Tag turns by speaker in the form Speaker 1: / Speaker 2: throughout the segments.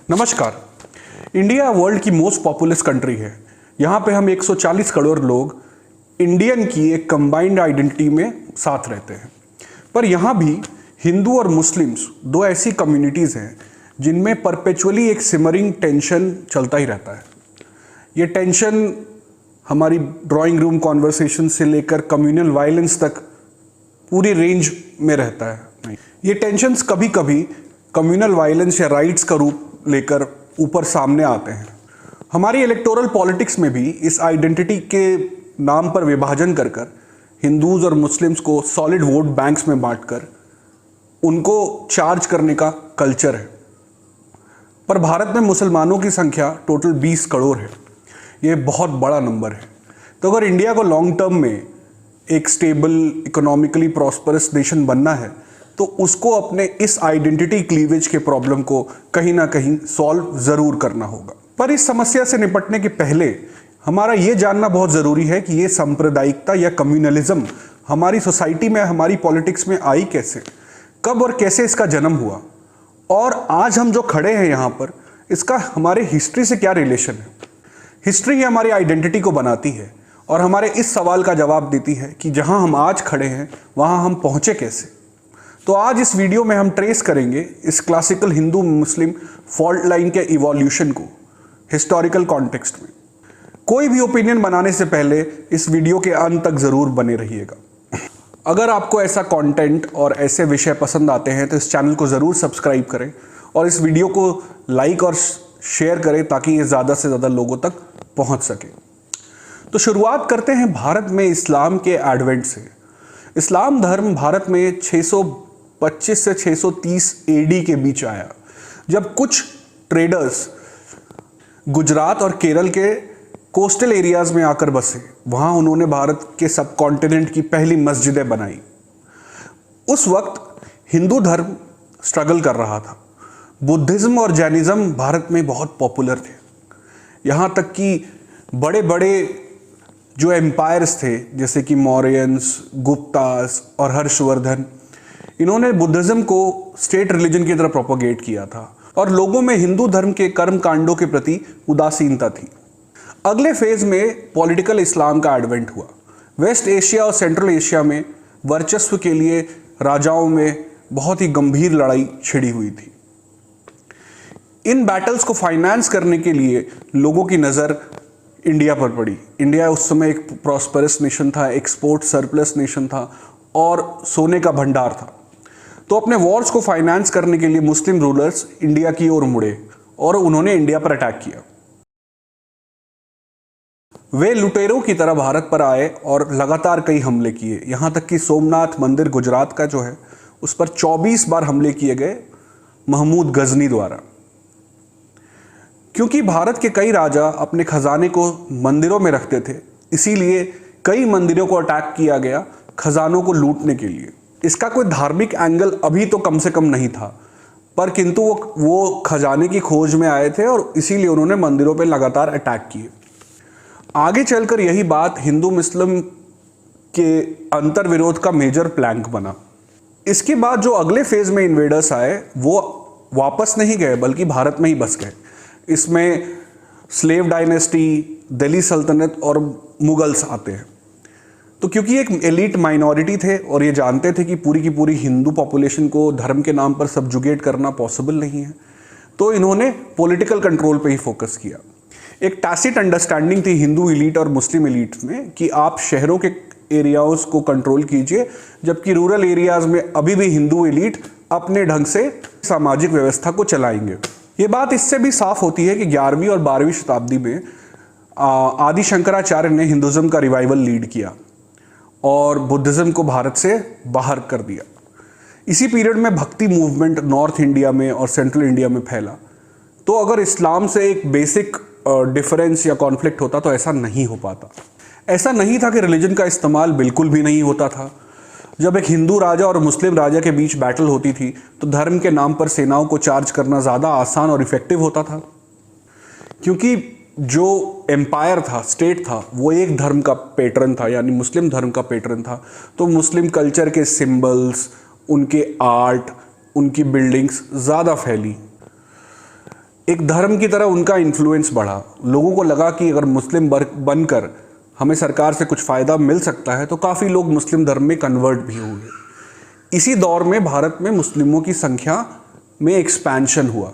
Speaker 1: नमस्कार। India world की most populous country है। यहाँ पे हम 140 करोड़ लोग इंडियन की एक कंबाइंड आइडेंटिटी में साथ रहते हैं। पर यहाँ भी हिंदू और मुस्लिम्स दो ऐसी कम्युनिटीज़ हैं जिनमें परपेचुअली एक सिमरिंग टेंशन चलता ही रहता है। ये टेंशन हमारी ड्राइंग रूम कॉन्वर्सेशन से लेकर कम्युनल वायलेंस तक पूरी रेंज में रहता है। ये टेंशन्स कभी कभी कम्युनल वायलेंस या राइट्स का रूप लेकर ऊपर सामने आते हैं। हमारी इलेक्टोरल पॉलिटिक्स में भी इस आइडेंटिटी के नाम पर विभाजन कर कर हिंदूज और मुस्लिम्स को सॉलिड वोट बैंक्स में बांटकर उनको चार्ज करने का कल्चर है। पर भारत में मुसलमानों की संख्या टोटल 20 करोड़ है। ये बहुत बड़ा नंबर है। तो अगर इंडिया को लॉन्ग टर्म में एक स्टेबल इकोनॉमिकली प्रॉस्परस नेशन बनना है तो उसको अपने इस आइडेंटिटी क्लीवेज के प्रॉब्लम को कहीं ना कहीं सॉल्व ज़रूर करना होगा। पर इस समस्या से निपटने के पहले हमारा ये जानना बहुत ज़रूरी है कि ये सांप्रदायिकता या कम्युनलिज्म हमारी सोसाइटी में, हमारी पॉलिटिक्स में आई कैसे, कब और कैसे इसका जन्म हुआ, और आज हम जो खड़े हैं यहाँ पर इसका हमारे हिस्ट्री से क्या रिलेशन है। हिस्ट्री ही हमारी आइडेंटिटी को बनाती है और हमारे इस सवाल का जवाब देती है कि जहाँ हम आज खड़े हैं वहाँ हम पहुँचे कैसे। तो आज इस वीडियो में हम ट्रेस करेंगे इस क्लासिकल हिंदू मुस्लिम फॉल्ट लाइन के इवोल्यूशन को हिस्टोरिकल कॉन्टेक्स्ट में। कोई भी ओपिनियन बनाने से पहले इस वीडियो के अंत तक ज़रूर बने रहिएगा। अगर आपको ऐसा कंटेंट और ऐसे विषय पसंद आते हैं तो इस चैनल को ज़रूर सब्सक्राइब करें और इस वीडियो को लाइक और शेयर करें ताकि ये ज़्यादा से ज़्यादा लोगों तक पहुंच सके। तो शुरुआत करते हैं भारत में इस्लाम के एडवेंट से। इस्लाम धर्म भारत में 625 से 630 एडी के बीच आया, जब कुछ ट्रेडर्स गुजरात और केरल के कोस्टल एरियाज में आकर बसे। वहाँ उन्होंने भारत के सब कॉन्टिनेंट की पहली मस्जिदें बनाई। उस वक्त हिंदू धर्म स्ट्रगल कर रहा था। बुद्धिज़्म और जैनिज़्म भारत में बहुत पॉपुलर थे। यहाँ तक कि बड़े बड़े जो एम्पायर्स थे जैसे कि मौर्यंस, गुप्तास और हर्षवर्धन, इन्होंने बुद्धिज़्म को स्टेट रिलीजन की तरह प्रोपोगेट किया था और लोगों में हिंदू धर्म के कर्म कांडों के प्रति उदासीनता थी। अगले फेज में पॉलिटिकल इस्लाम का एडवेंट हुआ। वेस्ट एशिया और सेंट्रल एशिया में वर्चस्व के लिए राजाओं में बहुत ही गंभीर लड़ाई छिड़ी हुई थी। इन बैटल्स को फाइनेंस करने के लिए लोगों की नज़र इंडिया पर पड़ी। इंडिया उस समय एक प्रॉस्परस नेशन था, एक्सपोर्ट सरप्लस नेशन था और सोने का भंडार था। तो अपने वॉर्स को फाइनेंस करने के लिए मुस्लिम रूलर्स इंडिया की ओर मुड़े और उन्होंने इंडिया पर अटैक किया। वे लुटेरों की तरह भारत पर आए और लगातार कई हमले किए। यहाँ तक कि सोमनाथ मंदिर गुजरात का जो है उस पर 24 बार हमले किए गए महमूद गजनी द्वारा। क्योंकि भारत के कई राजा अपने खजाने को मंदिरों में रखते थे, इसीलिए कई मंदिरों को अटैक किया गया खजानों को लूटने के लिए। इसका कोई धार्मिक एंगल अभी तो कम से कम नहीं था, पर किंतु वो खजाने की खोज में आए थे और इसीलिए उन्होंने मंदिरों पर लगातार अटैक किए। आगे चलकर यही बात हिंदू मुस्लिम के अंतर विरोध का मेजर प्लैंक बना। इसके बाद जो अगले फेज में इन्वेडर्स आए वो वापस नहीं गए बल्कि भारत में ही बस गए। इसमें स्लेव डायनेस्टी, दिल्ली सल्तनत और मुगल्स आते हैं। तो क्योंकि एक एलीट माइनॉरिटी थे और ये जानते थे कि पूरी की पूरी हिंदू पॉपुलेशन को धर्म के नाम पर सब्जुगेट करना पॉसिबल नहीं है, तो इन्होंने पॉलिटिकल कंट्रोल पे ही फोकस किया। एक टैसिट अंडरस्टैंडिंग थी हिंदू एलीट और मुस्लिम एलीट में कि आप शहरों के एरियाज को कंट्रोल कीजिए, जबकि रूरल एरियाज में अभी भी हिंदू एलीट अपने ढंग से सामाजिक व्यवस्था को चलाएंगे। ये बात इससे भी साफ होती है कि 11वीं और 12वीं शताब्दी में आदि शंकराचार्य ने हिंदुज़्म का रिवाइवल लीड किया और बुद्धिज़्म को भारत से बाहर कर दिया। इसी पीरियड में भक्ति मूवमेंट नॉर्थ इंडिया में और सेंट्रल इंडिया में फैला। तो अगर इस्लाम से एक बेसिक डिफरेंस या कॉन्फ्लिक्ट होता तो ऐसा नहीं हो पाता। ऐसा नहीं था कि रिलीजन का इस्तेमाल बिल्कुल भी नहीं होता था। जब एक हिंदू राजा और मुस्लिम राजा के बीच बैटल होती थी तो धर्म के नाम पर सेनाओं को चार्ज करना ज़्यादा आसान और इफेक्टिव होता था, क्योंकि जो एम्पायर था, स्टेट था, वो एक धर्म का पैटर्न था, यानी मुस्लिम धर्म का पैटर्न था। तो मुस्लिम कल्चर के सिंबल्स, उनके आर्ट, उनकी बिल्डिंग्स ज़्यादा फैली। एक धर्म की तरह उनका इन्फ्लुएंस बढ़ा। लोगों को लगा कि अगर मुस्लिम बनकर हमें सरकार से कुछ फ़ायदा मिल सकता है, तो काफ़ी लोग मुस्लिम धर्म में कन्वर्ट भी हुए। इसी दौर में भारत में मुस्लिमों की संख्या में एक्सपेंशन हुआ,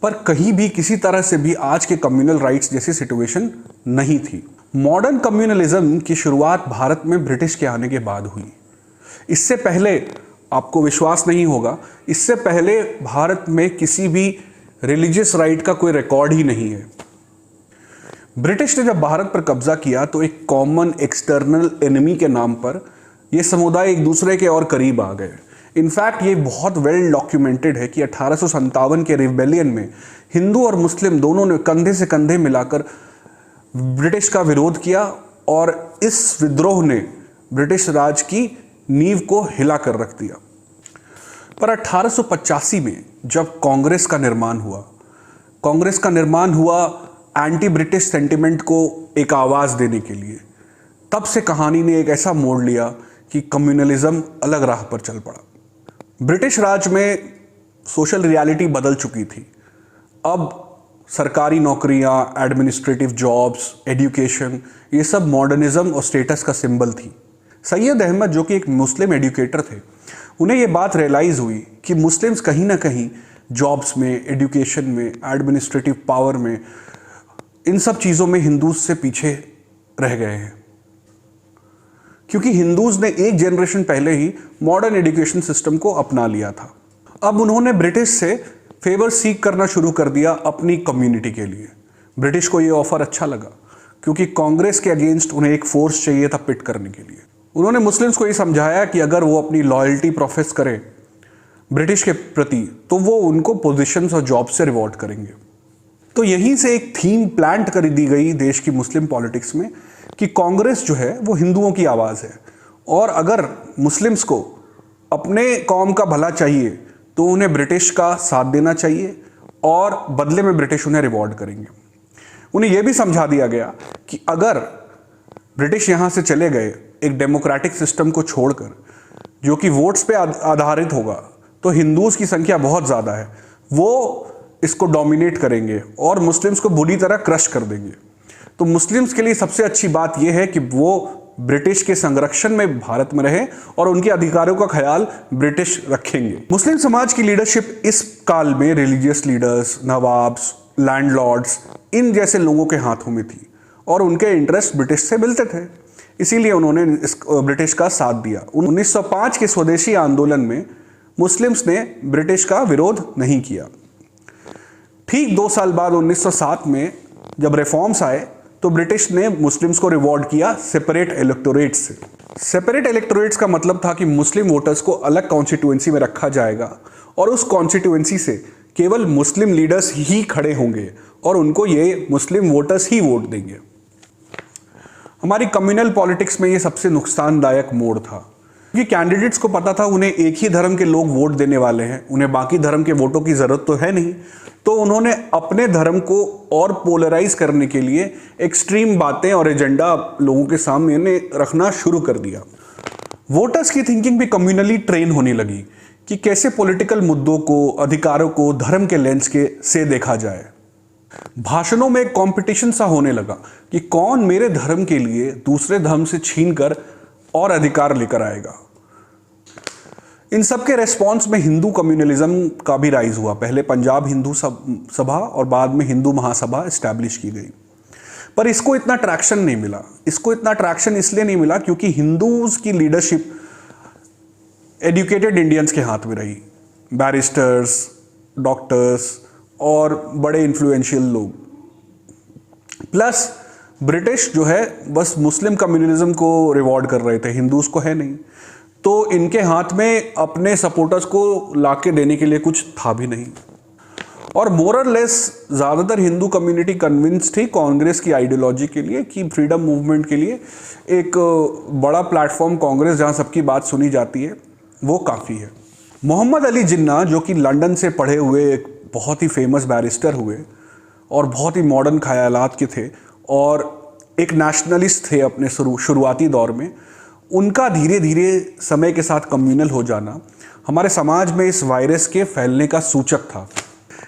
Speaker 1: पर कहीं भी किसी तरह से भी आज के कम्युनल राइट्स जैसी सिचुएशन नहीं थी। मॉडर्न कम्युनलिज्म की शुरुआत भारत में ब्रिटिश के आने के बाद हुई। इससे पहले आपको विश्वास नहीं होगा, इससे पहले भारत में किसी भी रिलीजियस राइट का कोई रिकॉर्ड ही नहीं है। ब्रिटिश ने जब भारत पर कब्जा किया तो एक कॉमन एक्सटर्नल एनिमी के नाम पर ये समुदाय एक दूसरे के और करीब आ गए। इनफैक्ट ये बहुत वेल डॉक्यूमेंटेड है कि 1857 के रिबेलियन में हिंदू और मुस्लिम दोनों ने कंधे से कंधे मिलाकर ब्रिटिश का विरोध किया और इस विद्रोह ने ब्रिटिश राज की नींव को हिला कर रख दिया। पर 1885 में जब कांग्रेस का निर्माण हुआ एंटी ब्रिटिश सेंटिमेंट को एक आवाज़ देने के लिए, तब से कहानी ने एक ऐसा मोड़ लिया कि कम्युनलिज्म अलग राह पर चल पड़ा। ब्रिटिश राज में सोशल रियलिटी बदल चुकी थी। अब सरकारी नौकरियां, एडमिनिस्ट्रेटिव जॉब्स, एजुकेशन, ये सब मॉडर्निज्म और स्टेटस का सिंबल थी। सैयद अहमद, जो कि एक मुस्लिम एजुकेटर थे, उन्हें ये बात रियलाइज़ हुई कि मुस्लिम्स कहीं ना कहीं जॉब्स में, एजुकेशन में, एडमिनिस्ट्रेटिव पावर में, इन सब चीज़ों में हिंदूज से पीछे रह गए हैं, क्योंकि हिंदूज ने एक जनरेशन पहले ही मॉडर्न एजुकेशन सिस्टम को अपना लिया था। अब उन्होंने ब्रिटिश से फेवर सीक करना शुरू कर दिया अपनी कम्युनिटी के लिए। ब्रिटिश को ये ऑफर अच्छा लगा, क्योंकि कांग्रेस के अगेंस्ट उन्हें एक फोर्स चाहिए था पिट करने के लिए। उन्होंने मुस्लिम्स को ये समझाया कि अगर वो अपनी लॉयल्टी प्रोफेस करें ब्रिटिश के प्रति, तो वो उनको पोजीशंस और जॉब से रिवॉर्ड करेंगे। तो यहीं से एक थीम प्लांट कर दी गई देश की मुस्लिम पॉलिटिक्स में कि कांग्रेस जो है वो हिंदुओं की आवाज़ है, और अगर मुस्लिम्स को अपने कौम का भला चाहिए तो उन्हें ब्रिटिश का साथ देना चाहिए और बदले में ब्रिटिश उन्हें रिवॉर्ड करेंगे। उन्हें यह भी समझा दिया गया कि अगर ब्रिटिश यहाँ से चले गए एक डेमोक्रेटिक सिस्टम को छोड़कर, जो कि वोट्स पे आधारित होगा, तो हिंदूज की संख्या बहुत ज़्यादा है, वो इसको डोमिनेट करेंगे और मुस्लिम्स को बुरी तरह क्रश कर देंगे। तो मुस्लिम्स के लिए सबसे अच्छी बात यह है कि वो ब्रिटिश के संरक्षण में भारत में रहे और उनके अधिकारों का ख्याल ब्रिटिश रखेंगे। मुस्लिम समाज की लीडरशिप इस काल में रिलीजियस लीडर्स, नवाब्स, लैंडलॉर्ड्स, इन जैसे लोगों के हाथों में थी और उनके इंटरेस्ट ब्रिटिश से मिलते थे, इसीलिए उन्होंने ब्रिटिश का साथ दिया। 1905 के स्वदेशी आंदोलन में मुस्लिम्स ने ब्रिटिश का विरोध नहीं किया। ठीक 2 साल बाद 1907 में जब रिफॉर्म्स आए तो ब्रिटिश ने मुस्लिम्स को रिवॉर्ड किया सेपरेट इलेक्टोरेट्स से। सेपरेट इलेक्टोरेट्स का मतलब था कि मुस्लिम वोटर्स को अलग कॉन्स्टिट्यूएंसी में रखा जाएगा और उस कॉन्स्टिट्यूएंसी से केवल मुस्लिम लीडर्स ही खड़े होंगे और उनको ये मुस्लिम वोटर्स ही वोट देंगे। हमारी कम्युनल पॉलिटिक्स में ये सबसे नुकसानदायक मोड़ था, क्योंकि कैंडिडेट्स को पता था उन्हें एक ही धर्म के लोग वोट देने वाले हैं, उन्हें बाकी धर्म के वोटों की ज़रूरत तो है नहीं। तो उन्होंने अपने धर्म को और पोलराइज करने के लिए एक्सट्रीम बातें और एजेंडा लोगों के सामने रखना शुरू कर दिया। वोटर्स की थिंकिंग भी कम्युनली ट्रेन होने लगी कि कैसे पॉलिटिकल मुद्दों को, अधिकारों को धर्म के लेंस के से देखा जाए। भाषणों में एक कंपटीशन सा होने लगा कि कौन मेरे धर्म के लिए दूसरे धर्म से छीनकर और अधिकार लेकर आएगा। इन सब के रेस्पॉन्स में हिंदू कम्युनलिज्म का भी राइज हुआ। पहले पंजाब हिंदू सभा और बाद में हिंदू महासभा एस्टैब्लिश की गई, पर इसको इतना ट्रैक्शन नहीं मिला। इसको इतना ट्रैक्शन इसलिए नहीं मिला क्योंकि हिंदूज की लीडरशिप एजुकेटेड इंडियंस के हाथ में रही, बैरिस्टर्स, डॉक्टर्स और बड़े इन्फ्लुएंशियल लोग। प्लस ब्रिटिश जो है बस मुस्लिम कम्युनलिज्म को रिवॉर्ड कर रहे थे, हिंदूज को है नहीं। तो इनके हाथ में अपने सपोर्टर्स को लाके देने के लिए कुछ था भी नहीं। और मोरल लेस ज़्यादातर हिंदू कम्युनिटी कन्विंस थी कांग्रेस की आइडियोलॉजी के लिए कि फ्रीडम मूवमेंट के लिए एक बड़ा प्लेटफॉर्म कांग्रेस, जहाँ सबकी बात सुनी जाती है, वो काफ़ी है। मोहम्मद अली जिन्ना, जो कि लंदन से पढ़े हुए एक बहुत ही फेमस बैरिस्टर हुए और बहुत ही मॉडर्न ख्यालात के थे और एक नेशनलिस्ट थे अपने शुरुआती दौर में, उनका धीरे धीरे समय के साथ कम्युनल हो जाना हमारे समाज में इस वायरस के फैलने का सूचक था।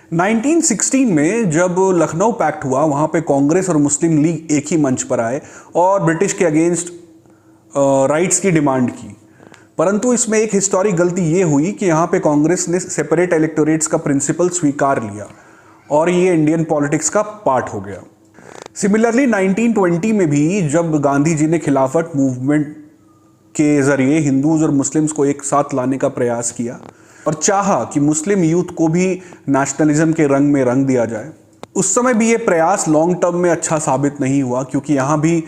Speaker 1: 1916 में जब लखनऊ पैक्ट हुआ, वहां पे कांग्रेस और मुस्लिम लीग एक ही मंच पर आए और ब्रिटिश के अगेंस्ट राइट्स की डिमांड की। परंतु इसमें एक हिस्टोरिक गलती ये हुई कि यहाँ पे कांग्रेस ने सेपरेट इलेक्टोरेट्स का प्रिंसिपल स्वीकार लिया और ये इंडियन पॉलिटिक्स का पार्ट हो गया। सिमिलरली 1920 में भी जब गांधी जी ने खिलाफत मूवमेंट के जरिए हिंदूज और मुस्लिम्स को एक साथ लाने का प्रयास किया और चाहा कि मुस्लिम यूथ को भी नेशनलिज्म के रंग में रंग दिया जाए, उस समय भी ये प्रयास लॉन्ग टर्म में अच्छा साबित नहीं हुआ, क्योंकि यहाँ भी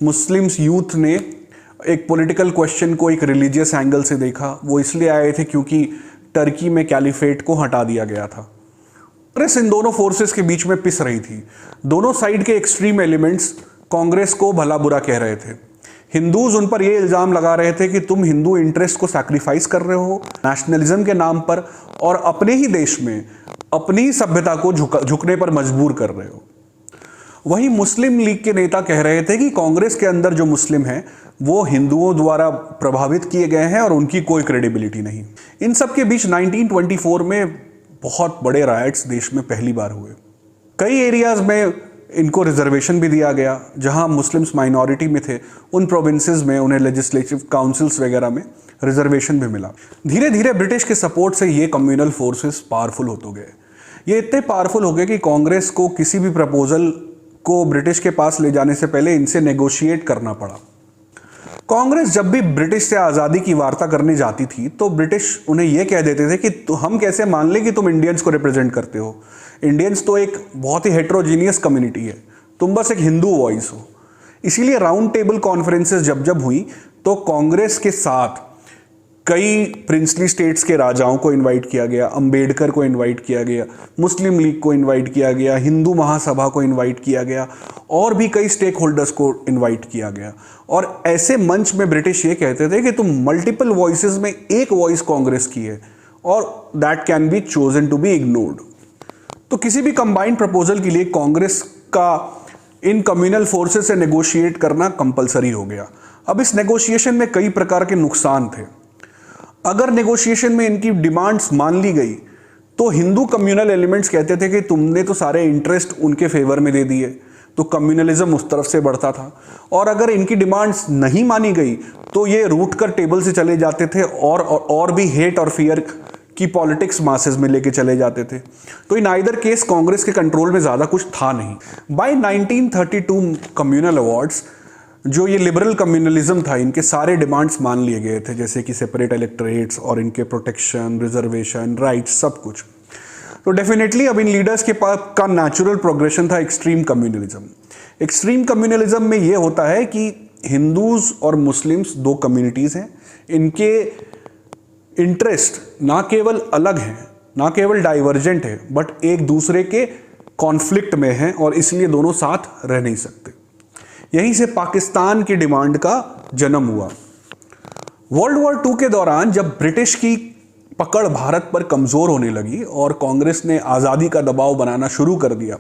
Speaker 1: मुस्लिम्स यूथ ने एक पॉलिटिकल क्वेश्चन को एक रिलीजियस एंगल से देखा। वो इसलिए आए थे क्योंकि टर्की में कैलिफेट को हटा दिया गया था। कांग्रेस इन दोनों फोर्सेस के बीच में पिस रही थी। दोनों साइड के एक्सट्रीम एलिमेंट्स कांग्रेस को भला बुरा कह रहे थे। हिंदूज उन पर यह इल्जाम लगा रहे थे कि तुम हिंदू इंटरेस्ट को सैक्रिफाइस कर रहे हो नेशनलिज्म के नाम पर और अपने ही देश में अपनी ही सभ्यता को झुकने पर मजबूर कर रहे हो। वहीं मुस्लिम लीग के नेता कह रहे थे कि कांग्रेस के अंदर जो मुस्लिम हैं वो हिंदुओं द्वारा प्रभावित किए गए हैं और उनकी कोई क्रेडिबिलिटी नहीं। इन सब के बीच 1924 में बहुत बड़े राइट्स देश में पहली बार हुए। कई एरियाज में इनको रिजर्वेशन भी दिया गया। जहां मुस्लिम्स माइनॉरिटी में थे उन प्रोविंसेस में उन्हें लेजिस्लेटिव काउंसिल्स वगैरह में रिजर्वेशन भी मिला। धीरे धीरे ब्रिटिश के सपोर्ट से ये कम्युनल फोर्सेस पावरफुल होते गए। ये इतने पावरफुल हो गए कि कांग्रेस को किसी भी प्रपोजल को ब्रिटिश के पास ले जाने से पहले इनसे नेगोशिएट करना पड़ा। कांग्रेस जब भी ब्रिटिश से आज़ादी की वार्ता करने जाती थी तो ब्रिटिश उन्हें यह कह देते थे कि हम कैसे मान लें कि तुम इंडियंस को रिप्रेजेंट करते हो। इंडियंस तो एक बहुत ही हेट्रोजीनियस कम्युनिटी है, तुम बस एक हिंदू वॉइस हो। इसीलिए राउंड टेबल कॉन्फ्रेंसेस जब हुई तो कांग्रेस के साथ कई प्रिंसली स्टेट्स के राजाओं को इनवाइट किया गया, अंबेडकर को इनवाइट किया गया, मुस्लिम लीग को इनवाइट किया गया, हिंदू महासभा को इनवाइट किया गया और भी कई स्टेक होल्डर्स को इनवाइट किया गया। और ऐसे मंच में ब्रिटिश ये कहते थे कि तुम मल्टीपल वॉइसेस में एक वॉइस कांग्रेस की है और that can be chosen to be ignored. तो किसी भी कंबाइंड प्रपोजल के लिए कांग्रेस का इन कम्युनल फोर्सेस से नेगोशिएट करना कंपलसरी हो गया। अब इस नेगोशिएशन में कई प्रकार के नुकसान थे। अगर नेगोशिएशन में इनकी डिमांड्स मान ली गई तो हिंदू कम्युनल एलिमेंट्स कहते थे कि तुमने तो सारे इंटरेस्ट उनके फेवर में दे दिए, तो कम्युनलिज्म उस तरफ से बढ़ता था। और अगर इनकी डिमांड्स नहीं मानी गई तो ये रूट कर टेबल से चले जाते थे और भी हेट और फियर की पॉलिटिक्स मासेस में लेके चले जाते थे। तो इन आइदर केस कांग्रेस के कंट्रोल में ज़्यादा कुछ था नहीं। बाय 1932 कम्युनल अवार्ड्स, जो ये लिबरल कम्युनलिज्म था, इनके सारे डिमांड्स मान लिए गए थे, जैसे कि सेपरेट इलेक्टोरेट्स और इनके प्रोटेक्शन, रिजर्वेशन, राइट्स, सब कुछ। तो डेफिनेटली अब इन लीडर्स के पास का नेचुरल प्रोग्रेशन था एक्सट्रीम कम्युनलिज्म। एक्सट्रीम कम्युनलिज्म में ये होता है कि हिंदूज और मुस्लिम्स दो कम्युनिटीज़ हैं, इनके इंटरेस्ट ना केवल अलग हैं, ना केवल डाइवर्जेंट है, बट एक दूसरे के कॉन्फ्लिक्ट में हैं और इसलिए दोनों साथ रह नहीं सकते। यहीं से पाकिस्तान की डिमांड का जन्म हुआ। वर्ल्ड वॉर 2 के दौरान जब ब्रिटिश की पकड़ भारत पर कमजोर होने लगी और कांग्रेस ने आज़ादी का दबाव बनाना शुरू कर दिया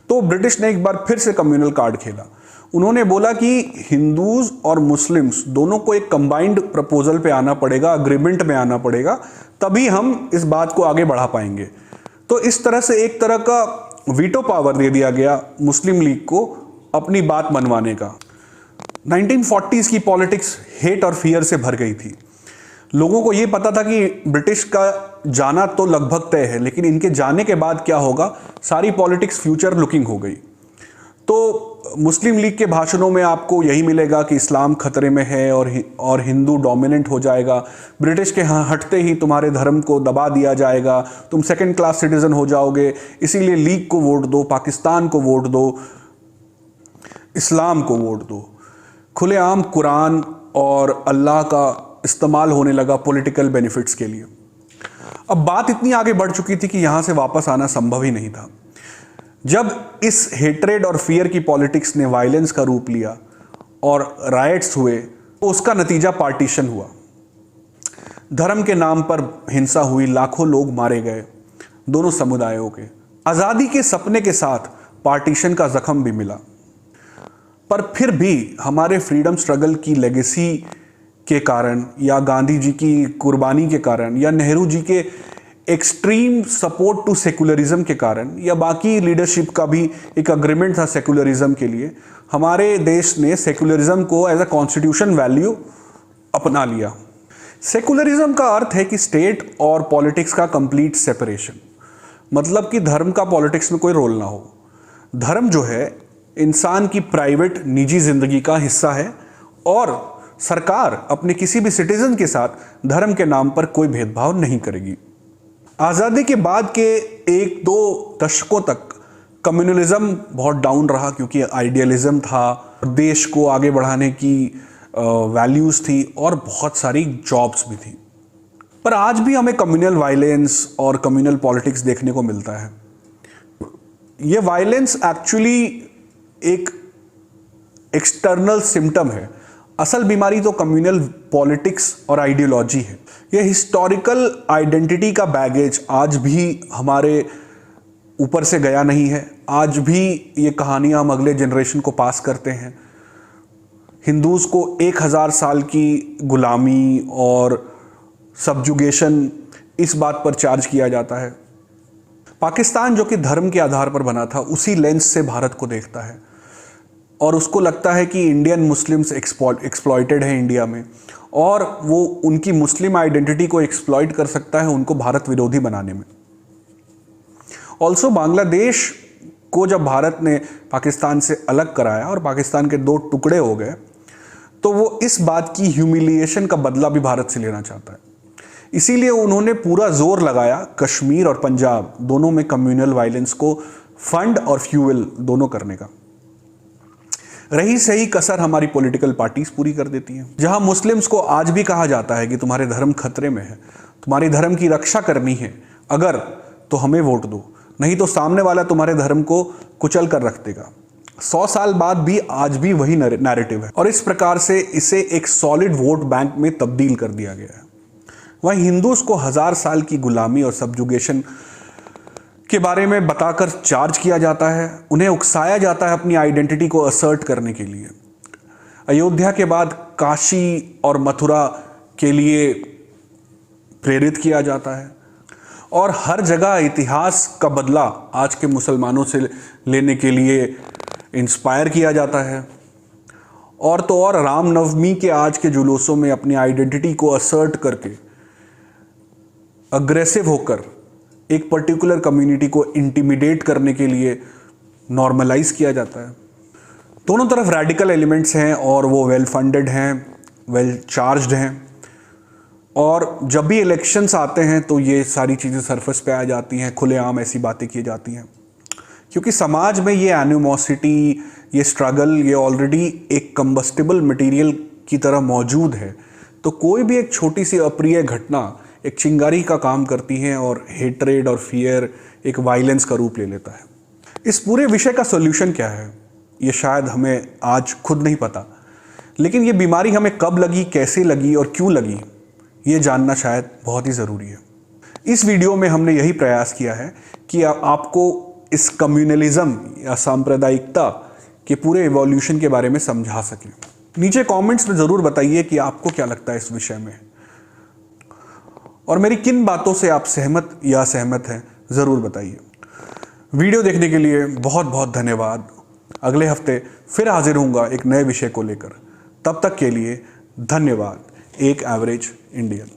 Speaker 1: तो ब्रिटिश ने एक बार फिर से कम्युनल कार्ड खेला। उन्होंने बोला कि हिंदूज और मुस्लिम्स दोनों को एक कंबाइंड प्रपोजल पे आना पड़ेगा, अग्रीमेंट में आना पड़ेगा, तभी हम इस बात को आगे बढ़ा पाएंगे। तो इस तरह से एक तरह का वीटो पावर दे दिया गया मुस्लिम लीग को अपनी बात मनवाने का। 1940s की पॉलिटिक्स हेट और फियर से भर गई थी। लोगों को यह पता था कि ब्रिटिश का जाना तो लगभग तय है, लेकिन इनके जाने के बाद क्या होगा, सारी पॉलिटिक्स फ्यूचर लुकिंग हो गई। तो मुस्लिम लीग के भाषणों में आपको यही मिलेगा कि इस्लाम खतरे में है और हिंदू डोमिनेंट हो जाएगा, ब्रिटिश के हटते ही तुम्हारे धर्म को दबा दिया जाएगा, तुम सेकेंड क्लास सिटीजन हो जाओगे, इसीलिए लीग को वोट दो, पाकिस्तान को वोट दो, इस्लाम को वोट दो। खुलेआम कुरान और अल्लाह का इस्तेमाल होने लगा पॉलिटिकल बेनिफिट्स के लिए। अब बात इतनी आगे बढ़ चुकी थी कि यहां से वापस आना संभव ही नहीं था। जब इस हेट्रेड और फियर की पॉलिटिक्स ने वायलेंस का रूप लिया और राइट्स हुए तो उसका नतीजा पार्टीशन हुआ। धर्म के नाम पर हिंसा हुई, लाखों लोग मारे गए दोनों समुदायों के। आज़ादी के सपने के साथ पार्टीशन का जख्म भी मिला, पर फिर भी हमारे फ्रीडम स्ट्रगल की लेगेसी के कारण या गांधी जी की कुर्बानी के कारण या नेहरू जी के एक्सट्रीम सपोर्ट टू सेकुलरिज्म के कारण या बाकी लीडरशिप का भी एक अग्रीमेंट था सेकुलरिज्म के लिए, हमारे देश ने सेकुलरिज्म को एज अ कॉन्स्टिट्यूशन वैल्यू अपना लिया। सेकुलरिज्म का अर्थ है कि स्टेट और पॉलिटिक्स का कंप्लीट सेपरेशन, मतलब कि धर्म का पॉलिटिक्स में कोई रोल ना हो। धर्म जो है इंसान की प्राइवेट निजी जिंदगी का हिस्सा है और सरकार अपने किसी भी सिटीजन के साथ धर्म के नाम पर कोई भेदभाव नहीं करेगी। आज़ादी के बाद के 1-2 दशकों तक कम्युनलिज्म बहुत डाउन रहा, क्योंकि आइडियलिज्म था, देश को आगे बढ़ाने की वैल्यूज़ थी और बहुत सारी जॉब्स भी थी। पर आज भी हमें कम्युनल वायलेंस और कम्युनल पॉलिटिक्स देखने को मिलता है। ये वायलेंस एक्चुअली एक एक्सटर्नल सिम्टम है। असल बीमारी तो कम्युनल पॉलिटिक्स और आइडियोलॉजी है। ये हिस्टोरिकल आइडेंटिटी का बैगेज आज भी हमारे ऊपर से गया नहीं है। आज भी ये कहानियाँ हम अगले जनरेशन को पास करते हैं। हिंदूज़ को 1000 साल की गुलामी और सबजुगेशन इस बात पर चार्ज किया जाता है। पाकिस्तान जो कि धर्म के आधार पर बना था, उसी लेंस से भारत को देखता है और उसको लगता है कि इंडियन मुस्लिम्स एक्सप्लॉइटेड हैं इंडिया में, और वो उनकी मुस्लिम आइडेंटिटी को एक्सप्लॉइट कर सकता है उनको भारत विरोधी बनाने में। ऑल्सो बांग्लादेश को जब भारत ने पाकिस्तान से अलग कराया और पाकिस्तान के 2 टुकड़े हो गए, तो वो इस बात की ह्यूमिलिएशन का बदला भी भारत से लेना चाहता है। इसीलिए उन्होंने पूरा जोर लगाया कश्मीर और पंजाब दोनों में कम्युनल वायलेंस को फंड और फ्यूल दोनों करने का। रही सही कसर हमारी पॉलिटिकल पार्टीज पूरी कर देती हैं। जहां मुस्लिम्स को आज भी कहा जाता है कि तुम्हारे धर्म खतरे में है, तुम्हारी धर्म की रक्षा करनी है, अगर तो हमें वोट दो, नहीं तो सामने वाला तुम्हारे धर्म को कुचल कर रख देगा। 100 साल बाद भी आज भी वही नैरेटिव है और इस प्रकार से इसे एक सॉलिड वोट बैंक में तब्दील कर दिया गया है। वहीं हिंदूज को 1000 साल की गुलामी और सबजुगेशन के बारे में बताकर चार्ज किया जाता है, उन्हें उकसाया जाता है अपनी आइडेंटिटी को असर्ट करने के लिए। अयोध्या के बाद काशी और मथुरा के लिए प्रेरित किया जाता है और हर जगह इतिहास का बदला आज के मुसलमानों से लेने के लिए इंस्पायर किया जाता है। और तो और रामनवमी के आज के जुलूसों में अपनी आइडेंटिटी को असर्ट करके अग्रेसिव होकर एक पर्टिकुलर कम्युनिटी को इंटिमिडेट करने के लिए नॉर्मलाइज किया जाता है। दोनों तरफ रैडिकल एलिमेंट्स हैं और वो वेल फंडेड हैं, वेल चार्ज्ड हैं, और जब भी इलेक्शंस आते हैं तो ये सारी चीज़ें सरफेस पे आ जाती हैं, खुलेआम ऐसी बातें की जाती हैं, क्योंकि समाज में ये एनिमोसिटी, ये स्ट्रगल, ये ऑलरेडी एक कंबस्टिबल मटेरियल की तरह मौजूद है। तो कोई भी एक छोटी सी अप्रिय घटना एक चिंगारी का काम करती है और हेट्रेड और फियर एक वायलेंस का रूप ले लेता है। इस पूरे विषय का सॉल्यूशन क्या है, ये शायद हमें आज खुद नहीं पता, लेकिन ये बीमारी हमें कब लगी, कैसे लगी और क्यों लगी, ये जानना शायद बहुत ही ज़रूरी है। इस वीडियो में हमने यही प्रयास किया है कि आपको इस कम्युनलिज्म या सांप्रदायिकता के पूरे इवोल्यूशन के बारे में समझा सकें। नीचे कमेंट्स में ज़रूर बताइए कि आपको क्या लगता है इस विषय में और मेरी किन बातों से आप सहमत या असहमत हैं, ज़रूर बताइए। वीडियो देखने के लिए बहुत बहुत धन्यवाद। अगले हफ्ते फिर हाजिर होऊंगा एक नए विषय को लेकर। तब तक के लिए धन्यवाद। एक एवरेज इंडियन।